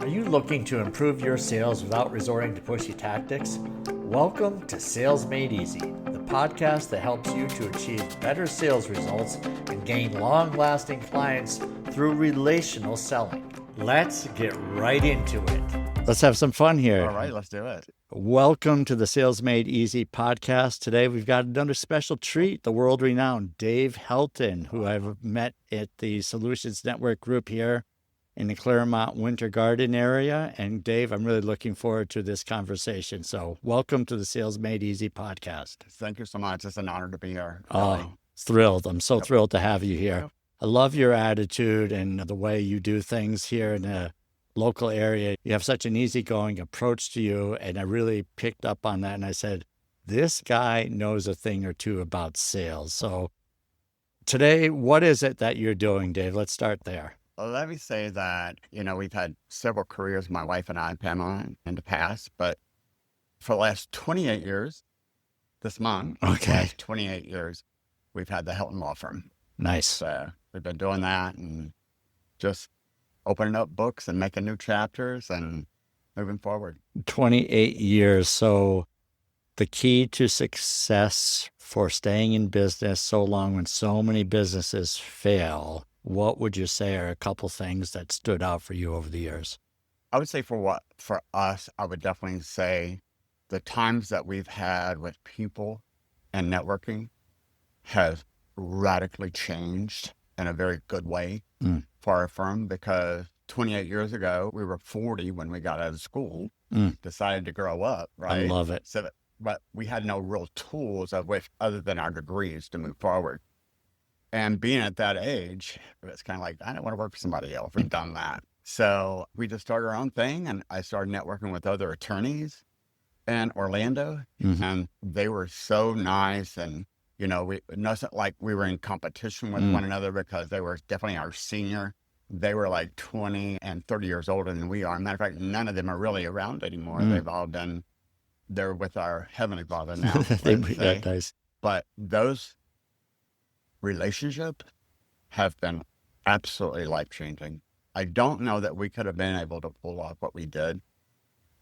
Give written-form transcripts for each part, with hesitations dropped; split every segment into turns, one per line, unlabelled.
Are you looking to improve your sales without resorting to pushy tactics? Welcome to Sales Made Easy, the podcast that helps you to achieve better sales results and gain long-lasting clients through relational selling. Let's get right into it. Let's have some fun here.
All right, let's do it.
Welcome to the Sales Made Easy podcast. Today we've got another special treat, the world-renowned Dave Helton, who I've met at the Solutions Network group here in the Claremont Winter Garden area. And Dave, I'm really looking forward to this conversation. So welcome to the Sales Made Easy podcast.
Thank you so much. It's an honor to be here.
Oh, thrilled. I'm so thrilled to have you here. I love your attitude and the way you do things here in the local area. You have such an easygoing approach to you. And I really picked up on that. And I said, this guy knows a thing or two about sales. So today, what is it that you're doing, Dave? Let's start there.
Let me say that, we've had several careers, my wife and I, Pamela, in the past, but for the last 28 years, this month, last 28 years, we've had the Helton Law Firm.
Nice.
So we've been doing that and just opening up books and making new chapters and moving forward.
28 years. So the key to success for staying in business so long when so many businesses fail, what would you say are a couple things that stood out for you over the years?
I would say for us, I would definitely say the times that we've had with people and networking has radically changed in a very good way for our firm, because 28 years ago, we were 40 when we got out of school, decided to grow up, right?
I love it.
But we had no real tools of which other than our degrees to move forward. And being at that age, it's kind of like, I don't want to work for somebody else. We've done that. So we just started our own thing, and I started networking with other attorneys in Orlando, and they were so nice. And, it wasn't like we were in competition with one another, because they were definitely our senior. They were like 20 and 30 years older than we are. Matter of fact, none of them are really around anymore. They've all done, they're with our Heavenly Father now.
Nice.
But those relationships have been absolutely life-changing. I don't know that we could have been able to pull off what we did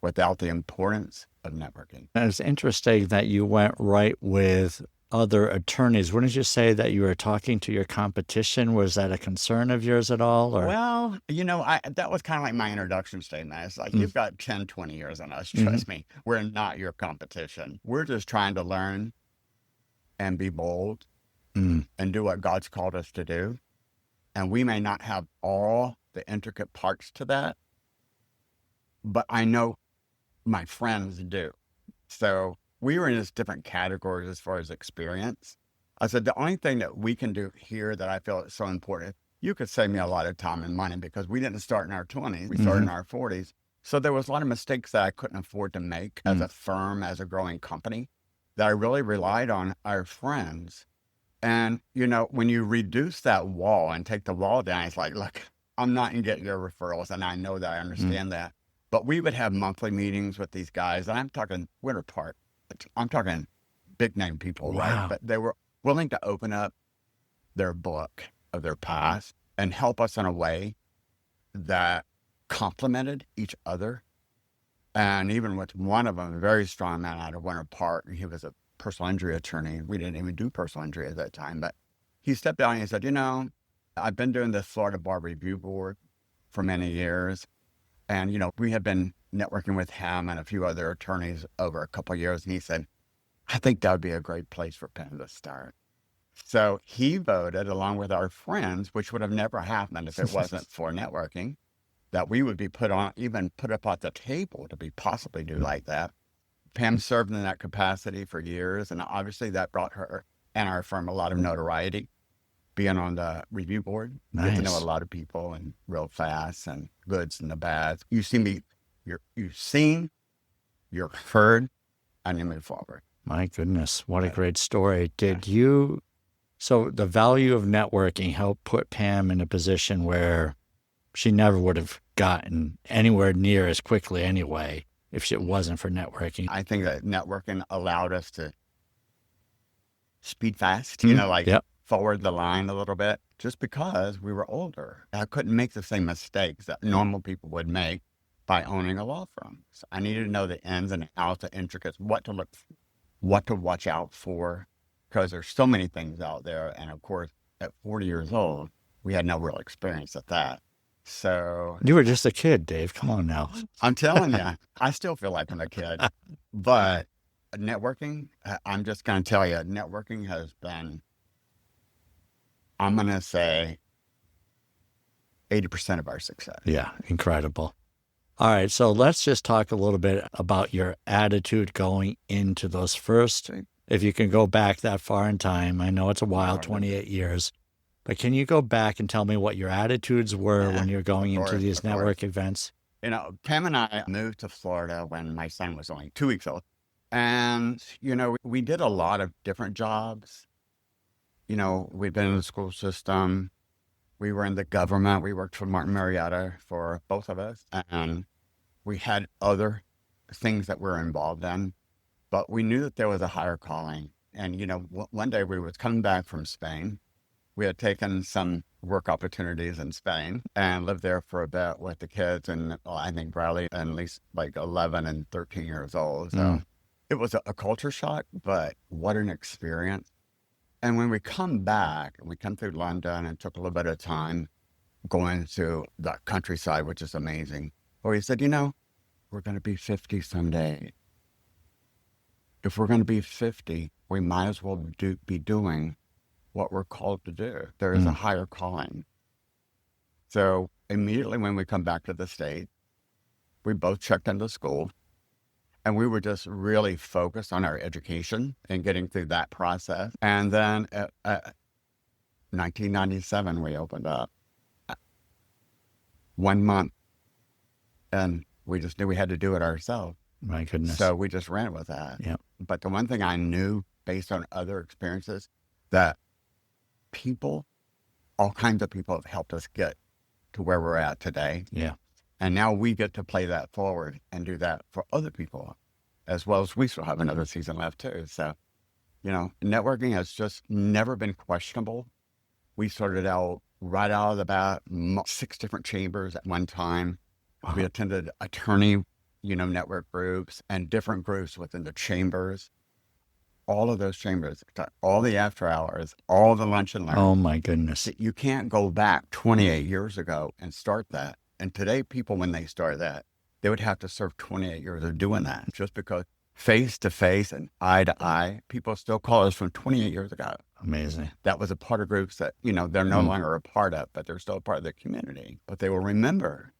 without the importance of networking.
And it's interesting that you went right with other attorneys. Wouldn't you say that you were talking to your competition? Was that a concern of yours at all? Or?
Well, that was kind of like my introduction statement. It's like, you've got 10, 20 years on us. Trust me, we're not your competition. We're just trying to learn and be bold and do what God's called us to do. And we may not have all the intricate parts to that, but I know my friends do. So we were in just different categories as far as experience. I said, the only thing that we can do here that I feel is so important, you could save me a lot of time and money, because we didn't start in our 20s, we started in our 40s. So there was a lot of mistakes that I couldn't afford to make as a firm, as a growing company, that I really relied on our friends. And, when you reduce that wall and take the wall down, it's like, look, I'm not going to get your referrals. And I know that, I understand that. But we would have monthly meetings with these guys. And I'm talking Winter Park. I'm talking big name people, right? But they were willing to open up their book of their past and help us in a way that complemented each other. And even with one of them, a very strong man out of Winter Park, he was a personal injury attorney. We didn't even do personal injury at that time, but he stepped down and he said, I've been doing the Florida Bar Review Board for many years. And, we have been networking with him and a few other attorneys over a couple of years. And he said, I think that would be a great place for Penn to start. So he voted, along with our friends, which would have never happened if it wasn't for networking, that we would be put up at the table to be possibly do like that. Pam served in that capacity for years, and obviously that brought her and our firm a lot of notoriety, being on the review board.
Nice.
Get to know a lot of people and real fast, and goods and the bads. You've seen, you're heard, and you move forward.
My goodness, what a great story. So the value of networking helped put Pam in a position where she never would have gotten anywhere near as quickly anyway if it wasn't for networking.
I think that networking allowed us to speed fast, forward the line a little bit, just because we were older. I couldn't make the same mistakes that normal people would make by owning a law firm. So I needed to know the ins and outs, the intricacies, what to watch out for, because there's so many things out there. And of course, at 40 years old, we had no real experience at that. So
You were just a kid, Dave. Come on now.
I'm telling you, I still feel like I'm a kid. But networking, I'm just going to tell you, networking has been, I'm going to say, 80% of our success.
Yeah, incredible. All right, so let's just talk a little bit about your attitude going into those first, if you can go back that far in time. I know it's a while, 28 years, but can you go back and tell me what your attitudes were when you're going into these network events?
You know, Pam and I moved to Florida when my son was only 2 weeks old. And, you know, we did a lot of different jobs. You know, we've been in the school system. We were in the government. We worked for Martin Marietta for both of us. And we had other things that we were involved in. But we knew that there was a higher calling. And, you know, one day we was coming back from Spain. We had taken some work opportunities in Spain and lived there for a bit with the kids. And I think Bradley, at least like 11 and 13 years old. So it was a culture shock, but what an experience. And when we come back, and we come through London and took a little bit of time going to the countryside, which is amazing. But he said, you know, we're going to be 50 someday. If we're going to be 50, we might as well be doing what we're called to do. There is a higher calling. So immediately when we come back to the States, we both checked into school. And we were just really focused on our education and getting through that process. And then at 1997, we opened up 1 month. And we just knew we had to do it ourselves.
My goodness.
So we just ran with that.
Yep.
But the one thing I knew based on other experiences, that people, all kinds of people have helped us get to where we're at today.
Yeah.
And now we get to play that forward and do that for other people, as well as we still have another season left too. So, you know, networking has just never been questionable. We started out right out of the bat, 6 different chambers at one time. We attended attorney, you know, network groups and different groups within the chambers. All of those chambers, all the after hours, all the lunch and learn.
Oh my goodness.
You can't go back 28 years ago and start that. And today, people, when they start that, they would have to serve 28 years of doing that, just because face to face and eye to eye, people still call us from 28 years ago.
Amazing.
That was a part of groups that, you know, they're no longer a part of, but they're still a part of the community. But they will remember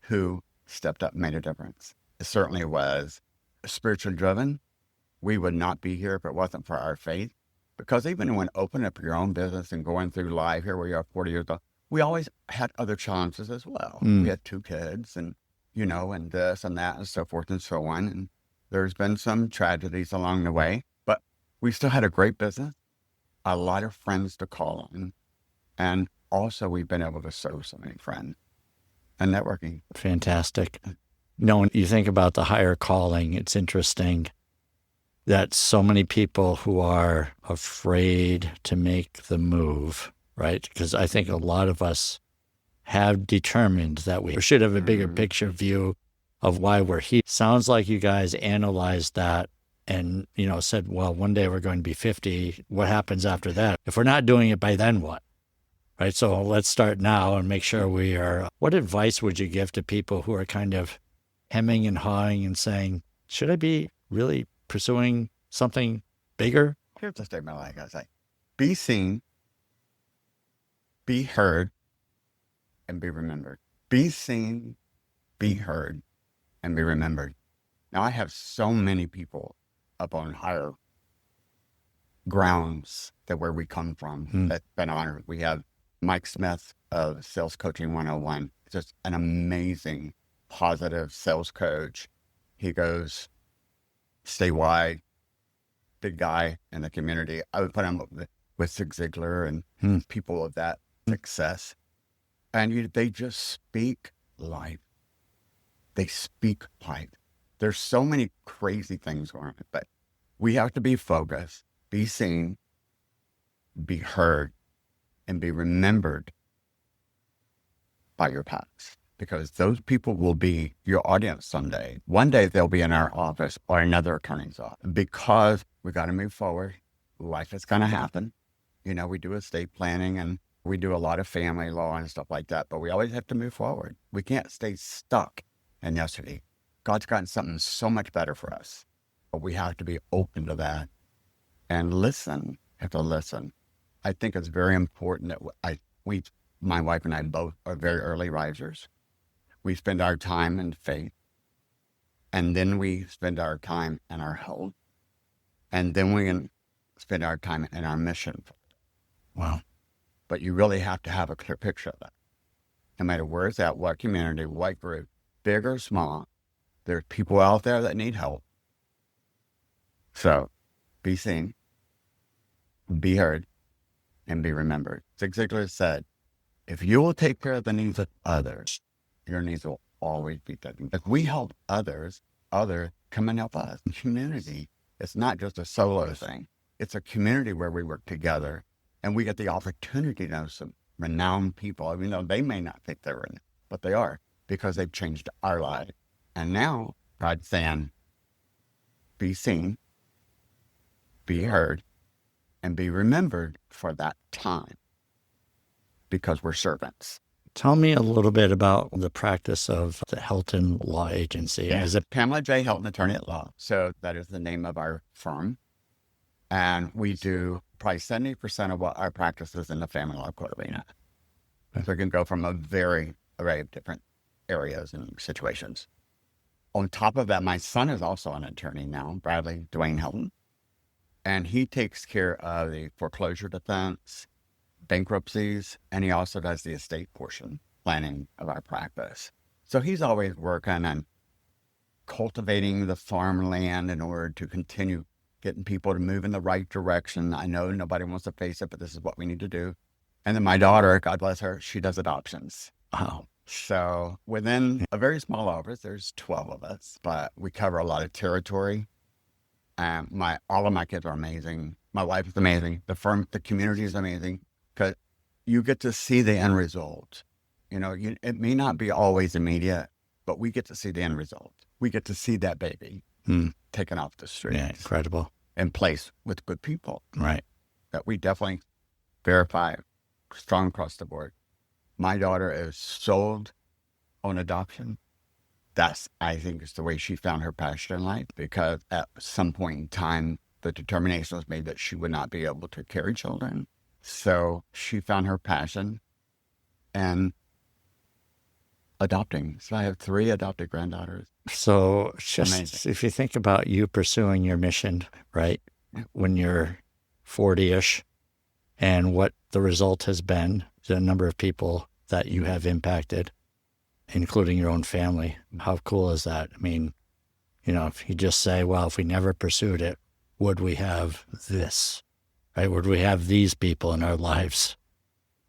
who stepped up and made a difference. It certainly was spiritually driven. We would not be here if it wasn't for our faith. Because even when opening up your own business and going through life, here we are 40 years old, we always had other challenges as well. We had 2 kids and, you know, and this and that and so forth and so on. And there's been some tragedies along the way, but we still had a great business, a lot of friends to call on. And also we've been able to serve so many friends and networking.
Fantastic. You know, when you think about the higher calling, it's interesting that so many people who are afraid to make the move, right? Because I think a lot of us have determined that we should have a bigger picture view of why we're here. Sounds like you guys analyzed that and, you know, said, well, one day we're going to be 50. What happens after that? If we're not doing it by then, what? Right? So let's start now and make sure we are. What advice would you give to people who are kind of hemming and hawing and saying, should I be really pursuing something bigger?
Here's the statement I gotta say. Be seen, be heard, and be remembered. Be seen, be heard, and be remembered. Now, I have so many people up on higher grounds that where we come from that's been honored. We have Mike Smith of Sales Coaching 101, just an amazing, positive sales coach. He goes statewide, big guy in the community. I would put him with Zig Ziglar and people of that success. And they just speak life. They speak life. There's so many crazy things going on, but we have to be focused, be seen, be heard, and be remembered by your past. because those people will be your audience someday. One day they'll be in our office or another attorney's office because we got to move forward. Life is going to happen. You know, we do estate planning and we do a lot of family law and stuff like that, but we always have to move forward. We can't stay stuck in yesterday. God's gotten something so much better for us, but we have to be open to that and listen. Have to listen. I think it's very important that my wife and I both are very early risers. We spend our time in faith, and then we spend our time in our health, and then we can spend our time in our mission.
Wow.
But you really have to have a clear picture of that. No matter where it's at, what community, what group, big or small, there's people out there that need help. So be seen, be heard, and be remembered. Zig Ziglar said, if you will take care of the needs of others, your needs will always be taken. If we help others come and help us. Community, it's not just a solo thing. It's a community where we work together and we get the opportunity to know some renowned people, even though they may not think they're renowned, but they are because they've changed our lives. And now God's saying, be seen, be heard, and be remembered for that time because we're servants.
Tell me a little bit about the practice of the Helton Law Agency.
Yeah.
Is it
Pamela J. Helton, Attorney at Law. So that is the name of our firm. And we do probably 70% of what our practice is in the family law court arena. So it can go from a very array of different areas and situations. On top of that, my son is also an attorney now, Bradley Dwayne Helton. And he takes care of the foreclosure defense, bankruptcies, and he also does the estate portion planning of our practice. So he's always working on cultivating the farmland in order to continue getting people to move in the right direction. I know nobody wants to face it, but this is what we need to do. And then my daughter, God bless her, she does adoptions.
wow?
So within a very small office, there's 12 of us, but we cover a lot of territory. All of my kids are amazing. My wife is amazing. The community is amazing because you get to see the end result. You know, it may not be always immediate, but we get to see the end result. We get to see that baby taken off the streets.
Yeah, incredible.
And placed with good people.
Right.
That we definitely verify strong across the board. My daughter is sold on adoption. That's, I think, is the way she found her passion in life, because at some point in time, the determination was made that she would not be able to carry children. So she found her passion and adopting. So I have 3 adopted granddaughters.
So just
Amazing.
if you think about you pursuing your mission, right, when you're 40-ish, and what the result has been, the number of people that you have impacted, including your own family, how cool is that? I mean, you know, if you just say, well, if we never pursued it, would we have this, right? Would we have these people in our lives?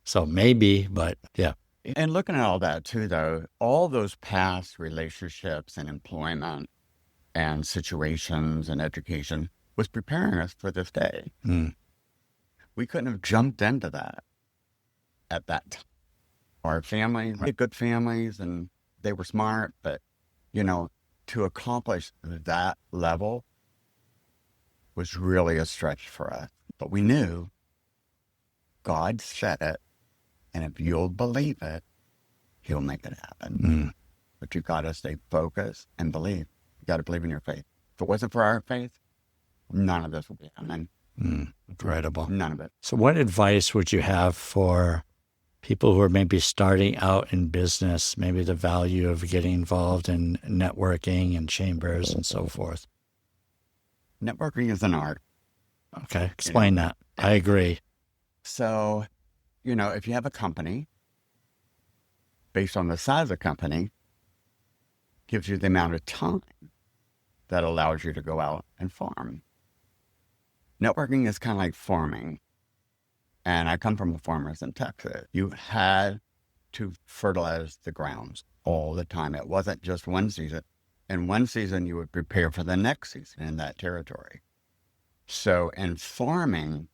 So maybe, but yeah.
And looking at all that too, though, all those past relationships and employment and situations and education was preparing us for this day. We couldn't have jumped into that at that time. Our families, we had good families and they were smart, but, you know, to accomplish that level was really a stretch for us. But we knew God said it, and if you'll believe it, He'll make it happen. But you got to stay focused and believe. You got to believe in your faith. If it wasn't for our faith, none of this would be happening.
Incredible.
None of it.
So what advice would you have for people who are maybe starting out in business, maybe the value of getting involved in networking and chambers and so forth?
Networking is an art.
Okay, explain that. I agree.
So, you know, if you have a company, based on the size of the company, gives you the amount of time that allows you to go out and farm. Networking is kind of like farming. And I come from the farmers in Texas. You had to fertilize the grounds all the time. It wasn't just one season. In one season, you would prepare for the next season in that territory. So in farming,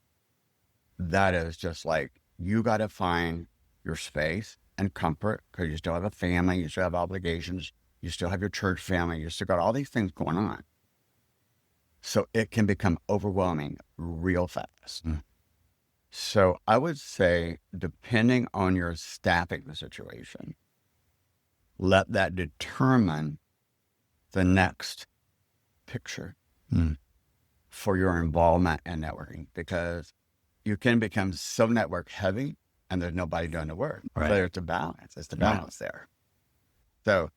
that is just like, you got to find your space and comfort because you still have a family, you still have obligations, you still have your church family, you still got all these things going on. So it can become overwhelming real fast. So I would say, depending on your staffing situation, let that determine the next picture for your involvement in networking, because you can become so network heavy and there's nobody doing the work.
Right.
So there's a balance. It's the balance there. So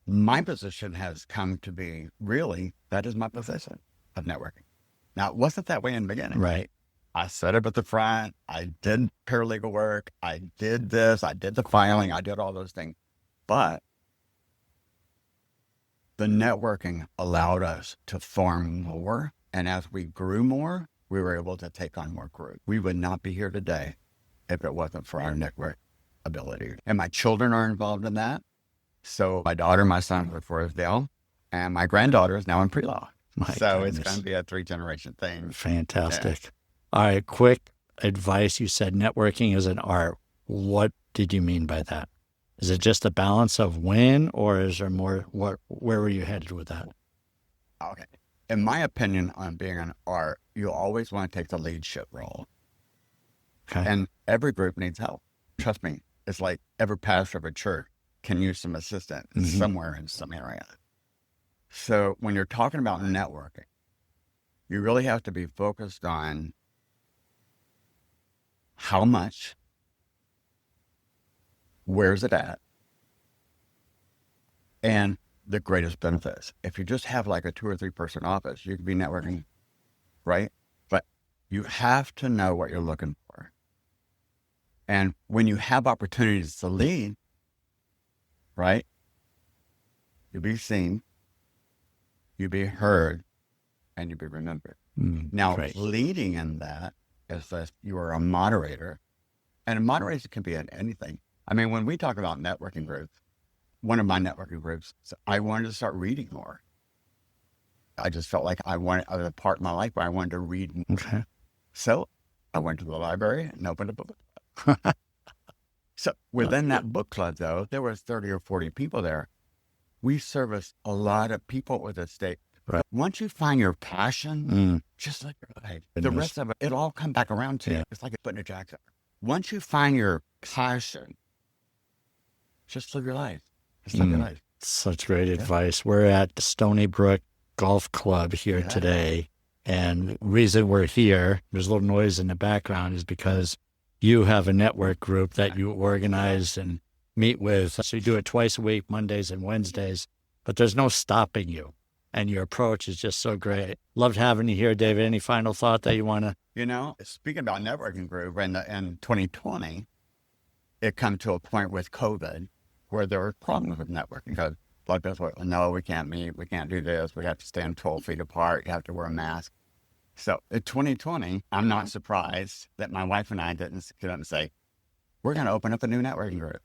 my position has come to be, really, that is my position of networking. Now, it wasn't that way in the beginning.
Right.
I set up at the front. I did paralegal work. I did this. I did the filing. I did all those things. But the networking allowed us to form more. And as we grew more, we were able to take on more group. We would not be here today if it wasn't for our network ability. And my children are involved in that. So my daughter, my son work for Forestdale, and my granddaughter is now in pre-law. So
goodness.
It's going to be a 3-generation thing.
Fantastic. Yeah. All right, quick advice. You said networking is an art. What did you mean by that? Is it just a balance of win, or is there more? Where were you headed with that?
Okay. In my opinion, on being an art, you always want to take the leadership role.
Okay.
And every group needs help. Trust me. It's like every pastor of a church can use some assistance somewhere in some area. So when you're talking about networking, you really have to be focused on how much, where's it at, and the greatest benefits. If you just have like a 2 or 3 person office, you could be networking, right? But you have to know what you're looking for. And when you have opportunities to lead, right, you'll be seen, you'll be heard, and you'll be remembered. Now, leading in that is that you are a moderator, and a moderator can be in anything. I mean, when we talk about networking groups, one of my networking groups, I wanted to start reading more. I just felt like I was a part of my life where I wanted to read more.
Okay.
So I went to the library and opened a book club. So within that book club, though, there was 30 or 40 people there. We serviced a lot of people with a stake. Right. Once you find your passion, just like your life, the rest of it, it'll all come back around to you. It's like putting a jacket. Once you find your passion, just live your life. Just live your life.
Such great advice. We're at Stony Brook Golf Club here today. And the reason we're here, there's a little noise in the background, is because you have a network group that you organize and meet with. So you do it twice a week, Mondays and Wednesdays, but there's no stopping you. And your approach is just so great. Loved having you here, David. Any final thought that you want to?
You know, speaking about networking group, in 2020, it come to a point with COVID where there were problems with networking, because a lot of people were, no, we can't meet, we can't do this, we have to stand 12 feet apart, you have to wear a mask. So in 2020, I'm not surprised that my wife and I didn't get up and say, we're going to open up a new networking group.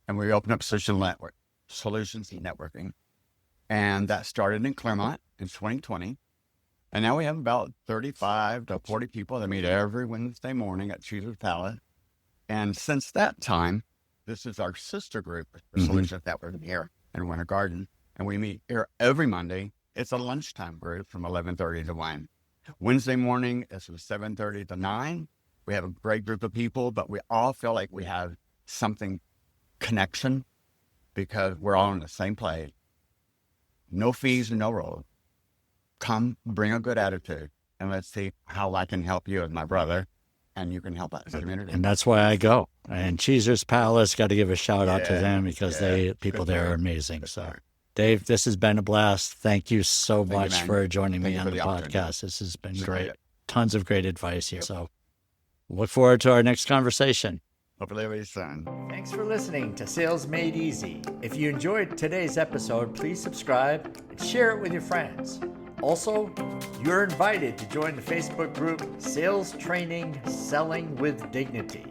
And we opened up Solutions Networking. And that started in Claremont in 2020. And now we have about 35 to 40 people that meet every Wednesday morning at Caesar's Palace. And since that time, this is our sister group, Solutions Networking here in Winter Garden. And we meet here every Monday. It's a lunchtime group from 11:30 to 1. Wednesday morning is from 7:30 to 9. We have a great group of people, but we all feel like we have something connection because we're all in the same place. No fees and no rules. Come, bring a good attitude, and let's see how I can help you as my brother, and you can help us as a community.
And that's why I go. And Caesar's Palace, got to give a shout out to them, because people there are amazing. So, Dave, this has been a blast. Thank you so much for joining me on the podcast. This has been great. Tons of great advice here. So look forward to our next conversation.
Hopefully very soon.
Thanks for listening to Sales Made Easy. If you enjoyed today's episode, please subscribe and share it with your friends. Also, you're invited to join the Facebook group Sales Training Selling with Dignity.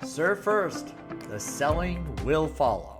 Serve first, the selling will follow.